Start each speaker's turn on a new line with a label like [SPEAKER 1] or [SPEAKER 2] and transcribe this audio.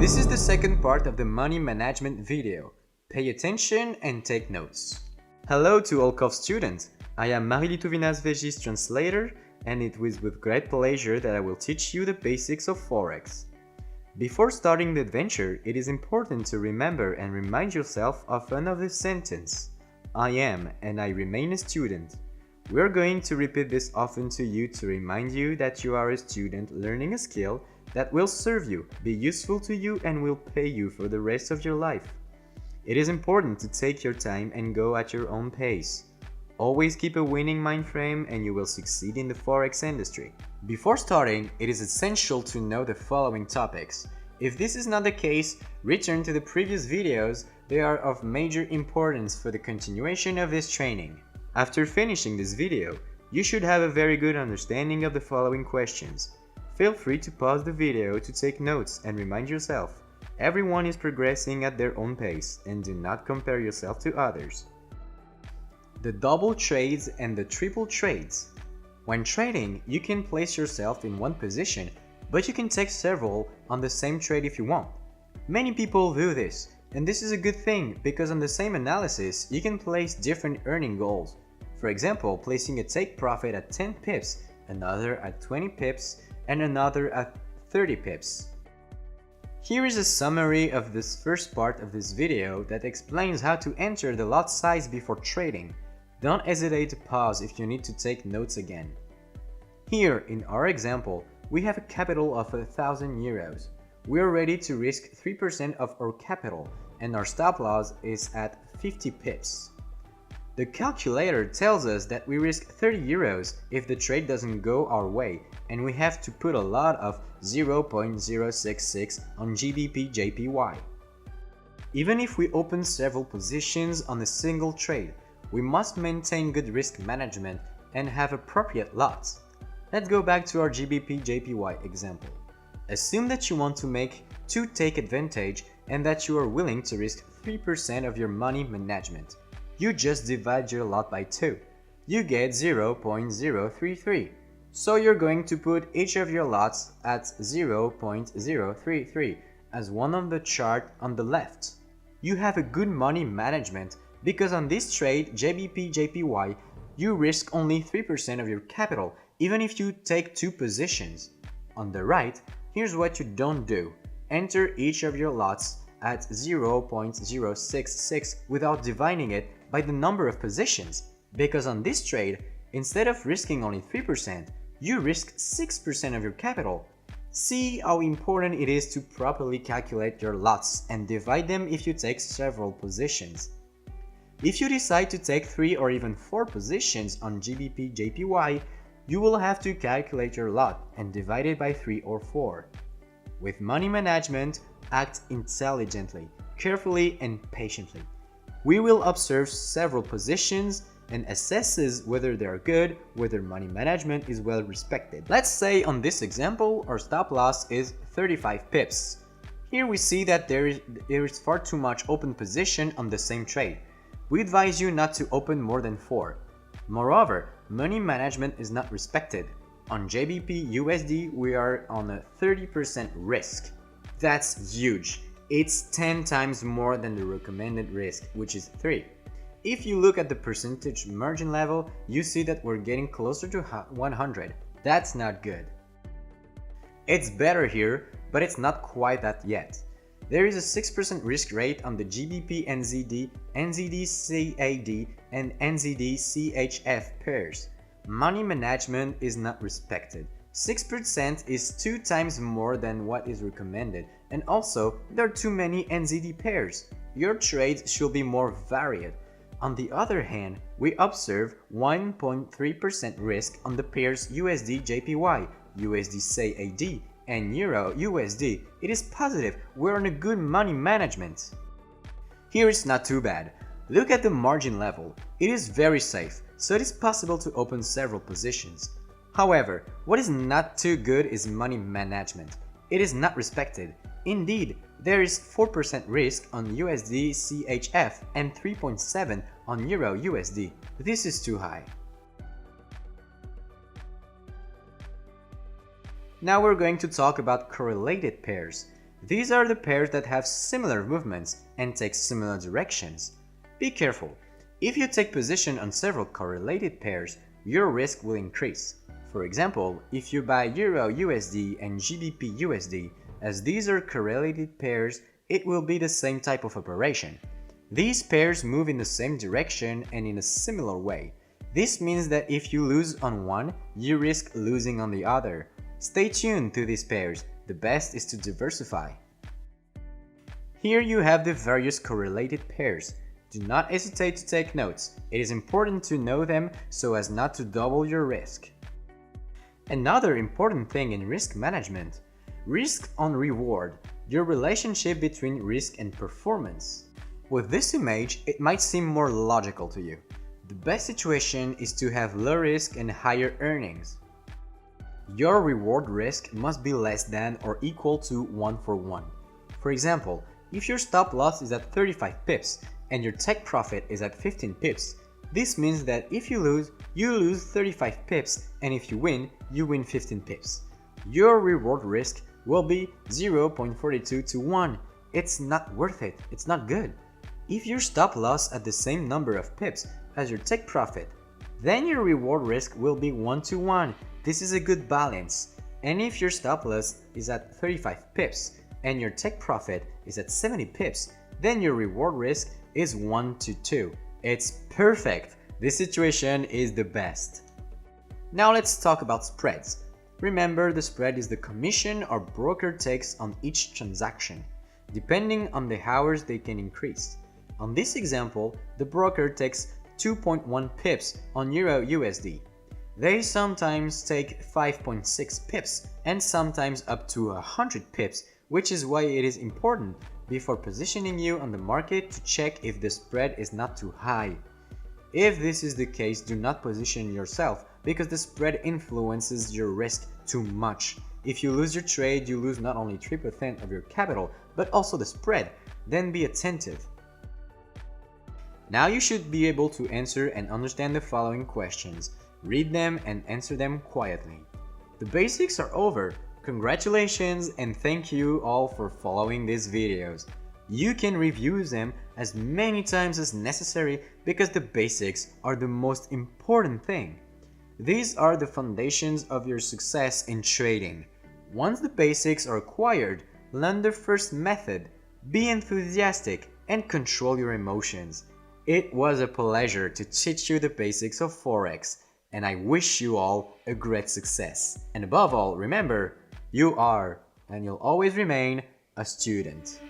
[SPEAKER 1] This is the second part of the money management video. Pay attention and take notes. Hello to all COF students. I am Marie Litouvinas Vegis translator, and it is with great pleasure that I will teach you the basics of Forex. Before starting the adventure, it is important to remember and remind yourself of another sentence. I am and I remain a student. We are going to repeat this often to you to remind you that you are a student learning a skill that will serve you, be useful to you, and will pay you for the rest of your life. It is important to take your time and go at your own pace. Always keep a winning mind frame and you will succeed in the Forex industry. Before starting, it is essential to know the following topics. If this is not the case, return to the previous videos. They are of major importance for the continuation of this training. After finishing this video, you should have a very good understanding of the following questions. Feel free to pause the video to take notes and remind yourself, everyone is progressing at their own pace, and do not compare yourself to others. The double trades and the triple trades. When trading, you can place yourself in one position, but you can take several on the same trade if you want. Many people do this, and this is a good thing because on the same analysis, you can place different earning goals. For example, placing a take profit at 10 pips, another at 20 pips, and another at 30 pips. Here is a summary of this first part of this video that explains how to enter the lot size before trading. Don't hesitate to pause if you need to take notes again. Here, in our example, we have a capital of 1,000 euros. We are ready to risk 3% of our capital, and our stop loss is at 50 pips. The calculator tells us that we risk 30 euros if the trade doesn't go our way, and we have to put a lot of 0.066 on GBP JPY. Even if we open several positions on a single trade, we must maintain good risk management and have appropriate lots. Let's go back to our GBP JPY example. Assume that you want to make 2 take advantage and that you are willing to risk 3% of your money management. You just divide your lot by 2. You get 0.033. So you're going to put each of your lots at 0.033 as one on the chart on the left. You have a good money management because on this trade GBP JPY, you risk only 3% of your capital even if you take 2 positions. On the right, here's what you don't do. Enter each of your lots at 0.066 without dividing it by the number of positions, because on this trade, instead of risking only 3%, you risk 6% of your capital. See how important it is to properly calculate your lots and divide them if you take several positions. If you decide to take 3 or even 4 positions on GBP JPY, you will have to calculate your lot and divide it by 3 or 4. With money management, act intelligently, carefully and patiently. We will observe several positions and assesses whether they are good, whether money management is well respected. Let's say on this example, our stop loss is 35 pips. Here we see that there is far too much open position on the same trade. We advise you not to open more than 4. Moreover, money management is not respected. On JBP USD, we are on a 30% risk. That's huge. It's 10 times more than the recommended risk, which is 3. If you look at the percentage margin level, you see that we're getting closer to 100. That's not good. It's better here, but it's not quite that yet. There is a 6% risk rate on the GBP NZD, NZD CAD, and NZD CHF pairs. Money management is not respected. 6% is 2 times more than what is recommended, and also there are too many NZD pairs. Your trades should be more varied. On the other hand, we observe 1.3% risk on the pairs USD JPY, USD CAD, and Euro USD. It is positive, we're on a good money management. Here it's not too bad. Look at the margin level. It is very safe, so it is possible to open several positions. However, what is not too good is money management. It is not respected. Indeed, there is 4% risk on USD CHF and 3.7% on Euro USD. This is too high. Now we're going to talk about correlated pairs. These are the pairs that have similar movements and take similar directions. Be careful. If you take position on several correlated pairs, your risk will increase. For example, if you buy Euro USD and GBP USD, as these are correlated pairs, it will be the same type of operation. These pairs move in the same direction and in a similar way. This means that if you lose on one, you risk losing on the other. Stay tuned to these pairs. The best is to diversify. Here you have the various correlated pairs. Do not hesitate to take notes. It is important to know them so as not to double your risk. Another important thing in risk management: risk on reward, your relationship between risk and performance. With this image, it might seem more logical to you. The best situation is to have low risk and higher earnings. Your reward risk must be less than or equal to 1-for-1. For example, if your stop loss is at 35 pips and your take profit is at 15 pips, this means that if you lose 35 pips, and if you win 15 pips. Your reward risk will be 0.42 to 1. It's not worth it, it's not good. If your stop loss at the same number of pips as your take profit, then your reward risk will be 1 to 1. This is a good balance. And if your stop loss is at 35 pips and your take profit is at 70 pips, then your reward risk is 1 to 2. It's perfect. This situation is the best. Now let's talk about spreads. Remember, the spread is the commission our broker takes on each transaction. Depending on the hours, they can increase. On this example, the broker takes 2.1 pips on Euro USD. They sometimes take 5.6 pips and sometimes up to 100 pips, which is why it is important before positioning you on the market to check if the spread is not too high. If this is the case, do not position yourself because the spread influences your risk too much. If you lose your trade, you lose not only 3% of your capital, but also the spread. Then be attentive. Now you should be able to answer and understand the following questions. Read them and answer them quietly. The basics are over. Congratulations and thank you all for following these videos. You can review them as many times as necessary because the basics are the most important thing. These are the foundations of your success in trading. Once the basics are acquired, learn the first method, be enthusiastic, and control your emotions. It was a pleasure to teach you the basics of Forex, and I wish you all a great success. And above all, remember, you are and you'll always remain a student.